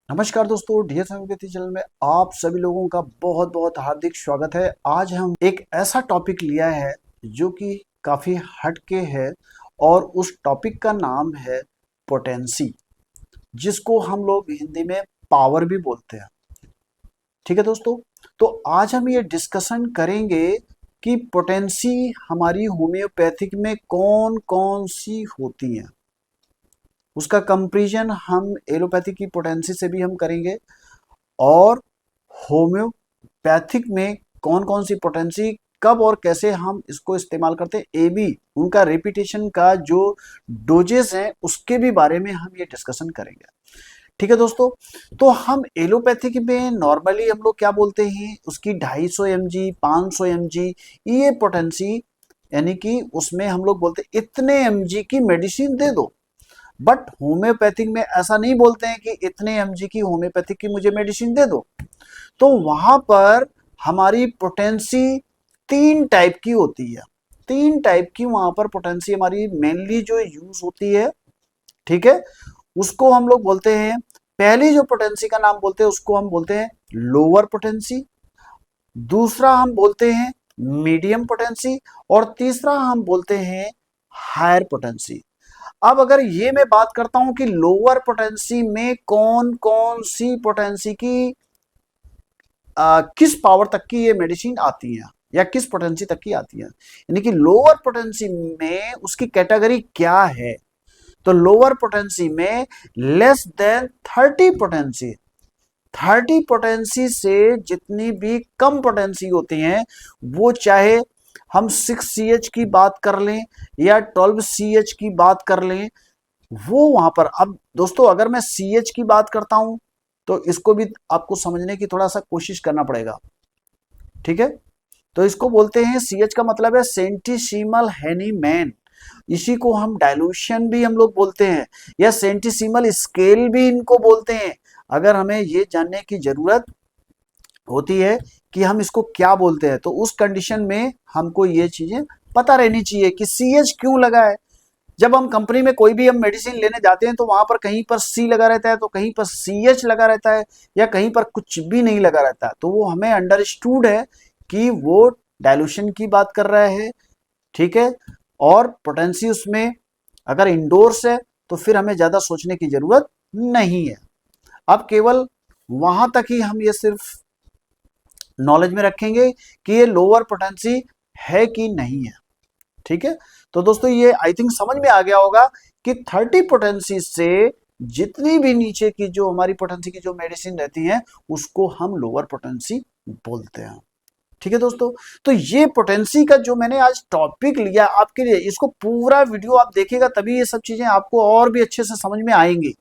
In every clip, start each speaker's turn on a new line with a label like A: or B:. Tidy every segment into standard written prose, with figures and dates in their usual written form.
A: नमस्कार दोस्तों, D S homeopathy channel में आप सभी लोगों का बहुत बहुत हार्दिक स्वागत है। आज हम एक ऐसा टॉपिक लिया है जो कि काफी हटके है और उस टॉपिक का नाम है पोटेंसी, जिसको हम लोग हिंदी में पावर भी बोलते हैं। ठीक है दोस्तों, तो आज हम ये डिस्कशन करेंगे कि पोटेंसी हमारी होम्योपैथिक में कौन कौन सी होती हैं। उसका कंपैरिजन हम एलोपैथी की पोटेंसी से भी हम करेंगे और होम्योपैथिक में कौन कौन सी पोटेंसी कब और कैसे हम इसको इस्तेमाल करते हैं, ये भी उनका रेपिटेशन का जो डोजेस हैं उसके भी बारे में हम ये डिस्कशन करेंगे। ठीक है दोस्तों, तो हम एलोपैथिक में नॉर्मली हम लोग क्या बोलते हैं, उसकी 250 mg 500 mg ये पोटेंसी, यानी कि उसमें हम लोग बोलते हैं इतने mg की मेडिसिन दे दो। बट होम्योपैथिक में ऐसा नहीं बोलते हैं कि इतने mg की होम्योपैथिक की मुझे मेडिसिन दे दो। तो वहां पर हमारी पोटेंसी तीन टाइप की होती है। तीन टाइप की वहां पर पोटेंसी हमारी मेनली जो यूज होती है। ठीक है, उसको हम लोग बोलते हैं, पहली जो पोटेंसी का नाम बोलते हैं उसको हम बोलते हैं लोअर पोटेंसी, दूसरा हम बोलते हैं मीडियम पोटेंसी और तीसरा हम बोलते हैं हायर पोटेंसी। अब अगर ये मैं बात करता हूं कि लोअर पोटेंसी में कौन कौन सी पोटेंसी की किस पावर तक की ये मेडिसिन आती है या किस पोटेंसी तक की आती है, यानी कि लोअर पोटेंसी में उसकी कैटेगरी क्या है। तो लोअर पोटेंसी में लेस देन 30 पोटेंसी, 30 पोटेंसी से जितनी भी कम पोटेंसी होती हैं, वो चाहे हम 6 CH की बात कर लें या 12 CH की बात कर लें, वो वहां पर। अब दोस्तों अगर मैं CH की बात करता हूं तो इसको भी आपको समझने की थोड़ा सा कोशिश करना पड़ेगा। ठीक है, तो इसको बोलते हैं, CH का मतलब है सेंटिसिमल हेनीमैन। इसी को हम डायलूशन भी हम लोग बोलते हैं या सेंटिसिमल स्केल भी इनको बोलते हैं। अगर हमें ये जानने की जरूरत होती है कि हम इसको क्या बोलते हैं, तो उस कंडीशन में हमको ये चीजें पता रहनी चाहिए कि CH क्यों लगा है। जब हम कंपनी में कोई भी हम मेडिसिन लेने जाते हैं तो वहां पर कहीं पर C लगा रहता है, तो कहीं पर CH लगा रहता है, या कहीं पर कुछ भी नहीं लगा रहता है, तो वो हमें अंडरस्टूड है कि वो डायलूशन की बात कर रहा है। ठीक है, और पोटेंसी उसमें अगर इंडोर्स है तो फिर हमें ज्यादा सोचने की जरूरत नहीं है। अब केवल वहां तक ही हम ये सिर्फ नॉलेज में रखेंगे कि ये लोअर पोटेंसी है कि नहीं है। ठीक है, तो दोस्तों ये आई थिंक समझ में आ गया होगा कि 30 पोटेंसी से जितनी भी नीचे की जो हमारी पोटेंसी की जो मेडिसिन रहती है उसको हम लोअर पोटेंसी बोलते हैं। ठीक है दोस्तों, तो ये पोटेंसी का जो मैंने आज टॉपिक लिया आपके लिए, इसको पूरा वीडियो आप देखिएगा तभी ये सब चीजें आपको और भी अच्छे से समझ में आएंगी।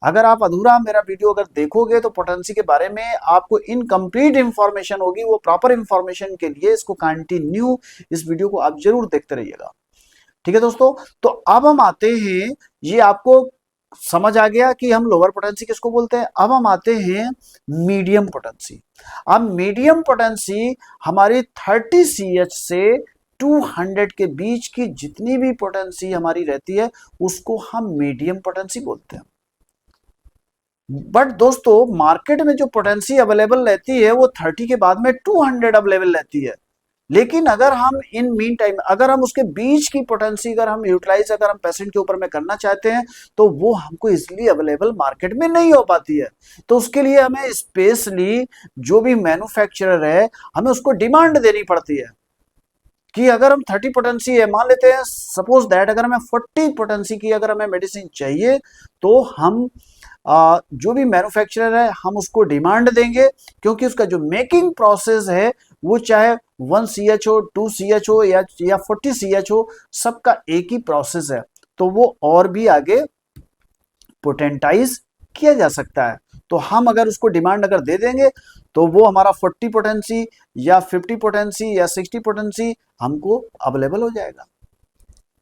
A: अगर आप अधूरा मेरा वीडियो अगर देखोगे तो पोटेंसी के बारे में आपको इनकम्प्लीट इंफॉर्मेशन होगी। वो प्रॉपर इंफॉर्मेशन के लिए इसको कंटिन्यू इस वीडियो को आप जरूर देखते रहिएगा। ठीक है दोस्तों, तो अब हम आते हैं, ये आपको समझ आ गया कि हम लोअर पोटेंसी किसको बोलते हैं। अब हम आते हैं मीडियम पोटेंसी। अब मीडियम पोटेंसी हमारी 30 CH से 200 के बीच की जितनी भी पोटेंसी हमारी रहती है उसको हम मीडियम पोटेंसी बोलते हैं। बट दोस्तों मार्केट में जो पोटेंसी अवेलेबल रहती है वो 30 के बाद में 200 अवेलेबल रहती है। लेकिन अगर हम इन मीन टाइम अगर हम उसके बीच की पोटेंसी अगर हम यूटिलाइज अगर हम पेशेंट के ऊपर में करना चाहते हैं तो वो हमको इजिली अवेलेबल मार्केट में नहीं हो पाती है। तो उसके लिए हमें स्पेशली जो भी मैन्युफैक्चरर है हमें उसको डिमांड देनी पड़ती है कि अगर हम 30 पोटेंसी है, मान लेते हैं सपोज दैट अगर हमें 40 पोटेंसी की अगर हमें मेडिसिन चाहिए तो हम जो भी मैन्युफैक्चरर है हम उसको डिमांड देंगे, क्योंकि उसका जो मेकिंग प्रोसेस है वो चाहे 1 CH हो 2 CH हो या 40 CH हो, सबका एक ही प्रोसेस है। तो वो और भी आगे पोटेंटाइज किया जा सकता है। तो हम अगर उसको डिमांड अगर दे देंगे तो वो हमारा 40 पोटेंसी या 50 पोटेंसी या 60 पोटेंसी हमको अवेलेबल हो जाएगा।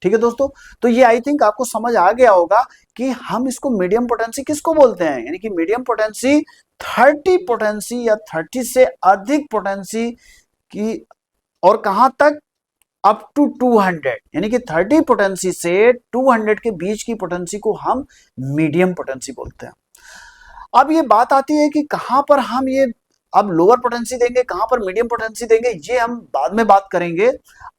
A: ठीक है दोस्तों, तो ये आई थिंक आपको समझ आ गया होगा कि हम इसको मीडियम पोटेंसी किसको बोलते हैं, यानी कि मीडियम पोटेंसी 30 पोटेंसी या 30 से अधिक पोटेंसी की, और कहां तक, अप टू 200, यानी कि 30 पोटेंसी से 200 के बीच की पोटेंसी को हम मीडियम पोटेंसी बोलते हैं। अब ये बात आती है कि कहां पर हम ये अब लोअर पोटेंसी देंगे, कहां पर मीडियम पोटेंसी देंगे, ये हम बाद में बात करेंगे।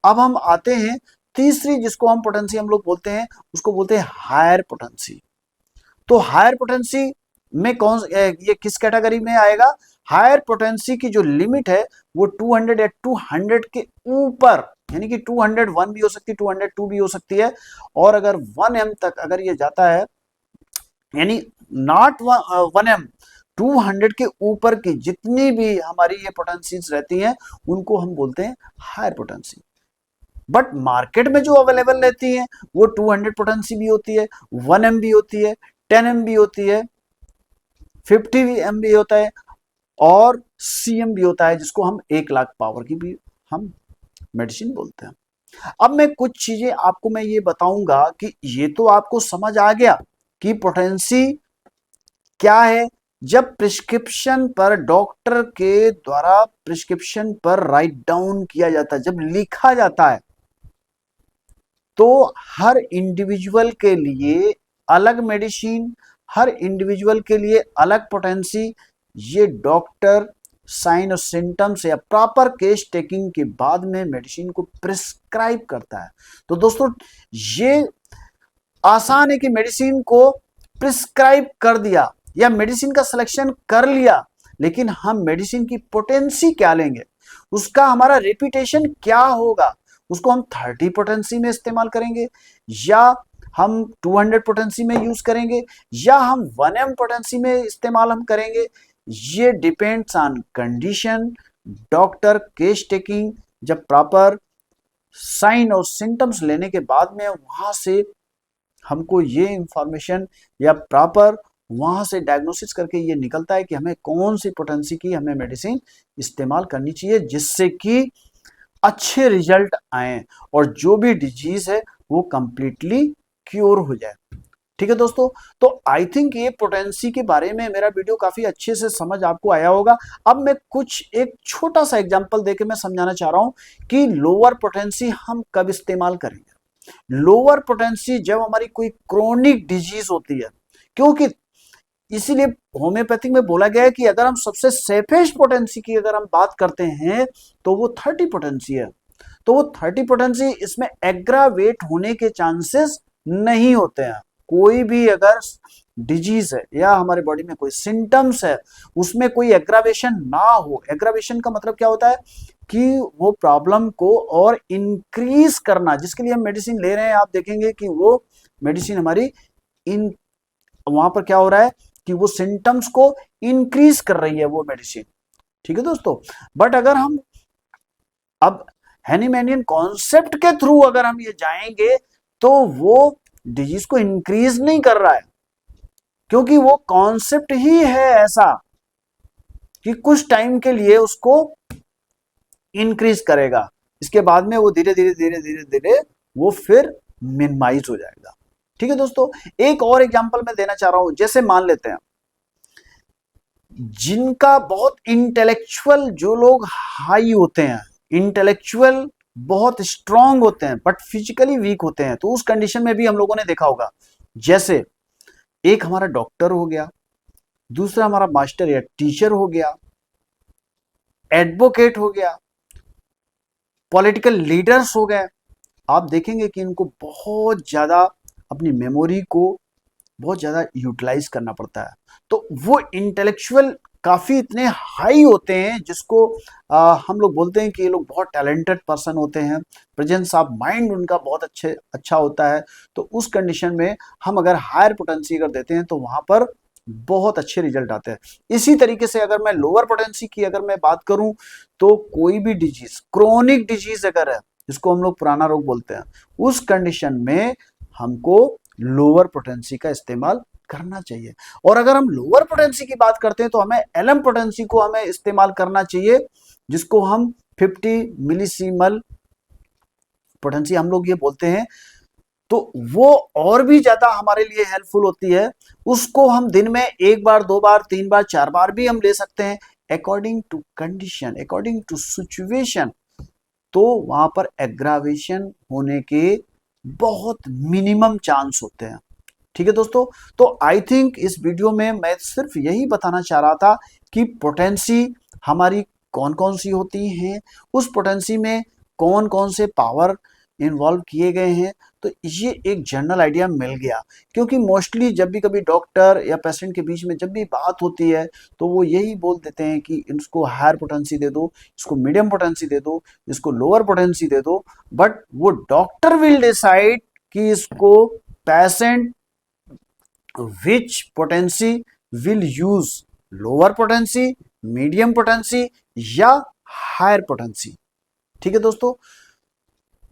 A: अब हम आते हैं तीसरी, जिसको हम पोटेंसी हम लोग बोलते हैं, उसको बोलते हैं हायर पोटेंसी। तो हायर पोटेंसी में कौन, ये किस कैटेगरी में आएगा? हायर पोटेंसी की जो लिमिट है वो 200 या 200 के ऊपर, यानी कि 201 भी हो सकती है, 202 भी हो सकती है। और अगर 1 m तक अगर ये जाता है, यानी नॉट 1 m, 200 के ऊपर की जितनी भी हमारी ये पोटेंसीज रहती हैं उनको हम बोलते हैं हायर पोटेंसी। बट मार्केट में जो अवेलेबल रहती है वो 200 पोटेंसी भी होती है, 1 m भी होती है, 10 m भी होती है, 50 m भी होता है, और CM भी होता है, जिसको हम 1 लाख पावर की भी हम मेडिसिन बोलते हैं। अब मैं कुछ चीजें आपको मैं ये बताऊंगा कि ये तो आपको समझ आ गया कि पोटेंसी क्या है। जब प्रिस्क्रिप्शन पर डॉक्टर के द्वारा प्रिस्क्रिप्शन पर राइट डाउन किया जाता है, जब लिखा जाता है, तो हर इंडिविजुअल के लिए अलग मेडिसिन, हर इंडिविजुअल के लिए अलग पोटेंसी, ये डॉक्टर साइन और सिम्टम्स या प्रॉपर केस टेकिंग के बाद में मेडिसिन को प्रिस्क्राइब करता है। तो दोस्तों ये आसान है कि मेडिसिन को प्रिस्क्राइब कर दिया या मेडिसिन का सिलेक्शन कर लिया, लेकिन हम मेडिसिन की पोटेंसी क्या लेंगे, उसका हमारा रेपुटेशन क्या होगा, उसको हम 30 पोटेंसी में इस्तेमाल करेंगे, या हम 200 पोटेंसी में यूज करेंगे, या हम 1 m पोटेंसी में इस्तेमाल हम करेंगे। ये depends on condition, doctor case taking, जब प्रॉपर साइन और सिम्टम्स लेने के बाद में वहां से हमको ये इंफॉर्मेशन या प्रॉपर वहां से डायग्नोसिस करके ये निकलता है कि हमें कौन सी पोटेंसी की हमें मेडिसिन इस्तेमाल करनी चाहिए, जिससे कि अच्छे रिजल्ट आए और जो भी डिजीज है वो कंप्लीटली क्योर हो जाए। ठीक है दोस्तों, तो आई थिंक ये पोटेंसी के बारे में मेरा वीडियो काफी अच्छे से समझ आपको आया होगा। अब मैं कुछ एक छोटा सा एग्जांपल देके मैं समझाना चाह रहा हूं कि लोअर पोटेंसी हम कब इस्तेमाल करेंगे। लोअर पोटेंसी जब हमारी कोई क्रोनिक डिजीज होती है, क्योंकि इसीलिए होम्योपैथिक में बोला गया है कि अगर हम सबसे सेफेस्ट पोटेंसी की अगर हम बात करते हैं तो वो 30 पोटेंसी है। तो वो 30 पोटेंसी, इसमें एग्रावेट होने के चांसेस नहीं होते हैं। कोई भी अगर डिजीज है या हमारे बॉडी में कोई सिम्टम्स है उसमें कोई एग्रावेशन ना हो। एग्रावेशन का मतलब क्या होता है कि वो प्रॉब्लम को और इंक्रीज करना, जिसके लिए हम मेडिसिन ले रहे हैं, आप देखेंगे कि वो मेडिसिन हमारी इन वहां पर क्या हो रहा है कि वो सिम्टम्स को इंक्रीज कर रही है वो मेडिसिन। ठीक है दोस्तों, बट अगर हम अब हैनीमैनियन कॉन्सेप्ट के थ्रू अगर हम ये जाएंगे तो वो डिजीज को इंक्रीज नहीं कर रहा है, क्योंकि वो कॉन्सेप्ट ही है ऐसा कि कुछ टाइम के लिए उसको इंक्रीज करेगा, इसके बाद में वो धीरे धीरे धीरे धीरे धीरे वो फिर मिनिमाइज हो जाएगा। ठीक है दोस्तों, एक और एग्जांपल मैं देना चाह रहा हूं। जैसे मान लेते हैं जिनका बहुत इंटेलेक्चुअल, जो लोग हाई होते हैं, इंटेलेक्चुअल बहुत स्ट्रांग होते हैं बट फिजिकली वीक होते हैं, तो उस कंडीशन में भी हम लोगों ने देखा होगा, जैसे एक हमारा डॉक्टर हो गया, दूसरा हमारा मास्टर या टीचर हो गया, एडवोकेट हो गया, पॉलिटिकल लीडर्स हो गए। आप देखेंगे कि इनको बहुत ज्यादा अपनी मेमोरी को बहुत ज्यादा यूटिलाइज करना पड़ता है। तो वो इंटेलेक्चुअल काफी इतने हाई होते हैं, जिसको हम लोग बोलते हैं कि ये लोग बहुत टैलेंटेड पर्सन होते हैं, प्रेजेंस ऑफ माइंड उनका बहुत अच्छा होता है। तो उस कंडीशन में हम अगर हायर पोटेंसी अगर देते हैं तो वहां पर बहुत अच्छे रिजल्ट आते हैं। इसी तरीके से अगर मैं लोअर पोटेंसी की अगर मैं बात करूं तो कोई भी डिजीज, क्रोनिक डिजीज अगर है, जिसको हम लोग पुराना रोग बोलते हैं, उस कंडीशन में हमको लोअर पोटेंसी का इस्तेमाल करना चाहिए। और अगर हम लोअर पोटेंसी की बात करते हैं तो हमें एलएम पोटेंसी को हमें इस्तेमाल करना चाहिए, जिसको हम 50 मिलीसीमल पोटेंसी हम लोग ये बोलते हैं। तो वो और भी ज्यादा हमारे लिए हेल्पफुल होती है। उसको हम दिन में 1 बार 2 बार 3 बार 4 बार भी हम ले सकते हैं, according to condition, according to situation. तो वहां पर एग्रावेशन होने के बहुत मिनिमम चांस होते हैं। ठीक है दोस्तों, तो आई थिंक इस वीडियो में मैं सिर्फ यही बताना चाह रहा था कि पोटेंसी हमारी कौन कौन सी होती हैं, उस पोटेंसी में कौन कौन से पावर इन्वॉल्व किए गए हैं। तो ये एक जनरल आइडिया मिल गया, क्योंकि मोस्टली जब भी कभी डॉक्टर या पेशेंट के बीच में जब भी बात होती है तो वो यही बोल देते हैं कि इसको हायर पोटेंसी दे दो, इसको मीडियम पोटेंसी दे दो, इसको लोअर पोटेंसी दे दो, बट वो डॉक्टर विल डिसाइड कि इसको patient which potency will use, lower potency, medium potency या हायर पोटेंसी। ठीक है दोस्तों,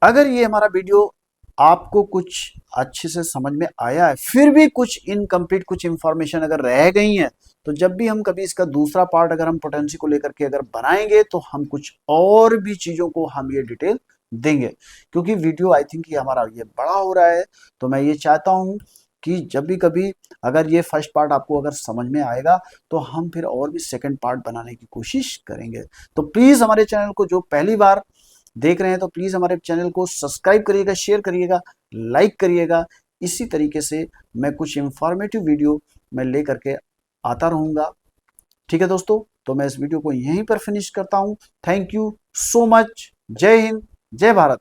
A: अगर ये हमारा वीडियो आपको कुछ अच्छे से समझ में आया है, फिर भी कुछ इनकम्प्लीट कुछ इंफॉर्मेशन अगर रह गई है, तो जब भी हम कभी इसका दूसरा पार्ट अगर हम पोटेंसी को लेकर के अगर बनाएंगे तो हम कुछ और भी चीजों को हम ये डिटेल देंगे, क्योंकि वीडियो आई थिंक ये हमारा ये बड़ा हो रहा है। तो मैं ये चाहता हूं कि जब भी कभी अगर ये फर्स्ट पार्ट आपको अगर समझ में आएगा तो हम फिर और भी सेकंड पार्ट बनाने की कोशिश करेंगे। तो प्लीज हमारे चैनल को जो पहली बार देख रहे हैं तो प्लीज हमारे चैनल को सब्सक्राइब करिएगा, शेयर करिएगा, लाइक करिएगा। इसी तरीके से मैं कुछ इंफॉर्मेटिव वीडियो मैं लेकर के आता रहूंगा। ठीक है दोस्तों, तो मैं इस वीडियो को यहीं पर फिनिश करता हूं। Thank you so much. जय हिंद, जय भारत।